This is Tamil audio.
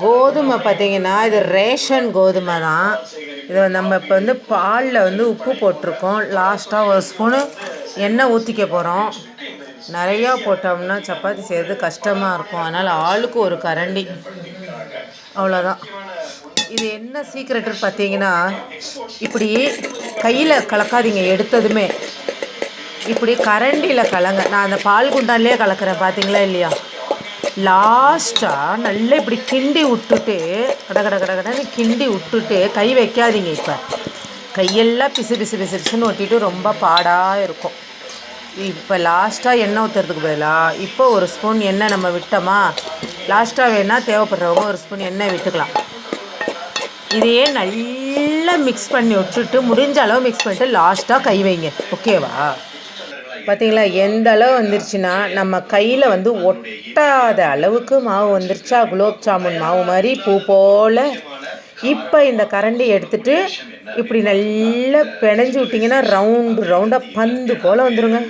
கோதுமை பார்த்தீங்கன்னா இது ரேஷன் கோதுமை தான். இதை நம்ம இப்போ வந்து பாலில் வந்து உப்பு போட்டிருக்கோம். லாஸ்ட்டாக ஒரு ஸ்பூனு எண்ணெய் ஊற்றிக்க போகிறோம். நிறையா போட்டோம்னா சப்பாத்தி செய்கிறது கஷ்டமாக இருக்கும். அதனால் ஆளுக்கு ஒரு கரண்டி, அவ்வளோதான். இது என்ன சீக்ரெட்டு பார்த்தீங்கன்னா, இப்படி கையில் கலக்காதீங்க. எடுத்ததுமே இப்படி கரண்டியில் கலங்க. நான் அந்த பால் குண்டான்லேயே கலக்கிறேன், பார்த்தீங்களா இல்லையா? லாஸ்ட்டாக நல்லா இப்படி கிண்டி விட்டுட்டு கடன்னு கிண்டி விட்டுட்டு கை வைக்காதீங்க. இப்போ கையெல்லாம் பிசு பிசு பிசு பிசுன்னு ஒட்டிட்டு ரொம்ப பாடாக இருக்கும். இப்போ லாஸ்ட்டாக எண்ணெய் ஊற்றுறதுக்கு பதிலாக இப்போ ஒரு ஸ்பூன் எண்ணெய் நம்ம விட்டோமா, லாஸ்ட்டாக வேணால் தேவைப்படுறவங்க ஒரு ஸ்பூன் எண்ணெய் விட்டுக்கலாம். இதையே நல்லா மிக்ஸ் பண்ணி விட்டுட்டு முடிஞ்ச அளவு மிக்ஸ் பண்ணிட்டு லாஸ்ட்டாக கை வைங்க. ஓகேவா? பார்த்தீங்களா எந்த அளவு வந்துருச்சுன்னா, நம்ம கையில் வந்து ஒட்டாத அளவுக்கு மாவு வந்துருச்சா, குலோப் ஜாமுன் மாவு மாதிரி பூ போல். இப்போ இந்த கரண்டி எடுத்துகிட்டு இப்படி நல்லா பிணைஞ்சி விட்டிங்கன்னா ரவுண்டாக பந்து போல் வந்துடுங்க.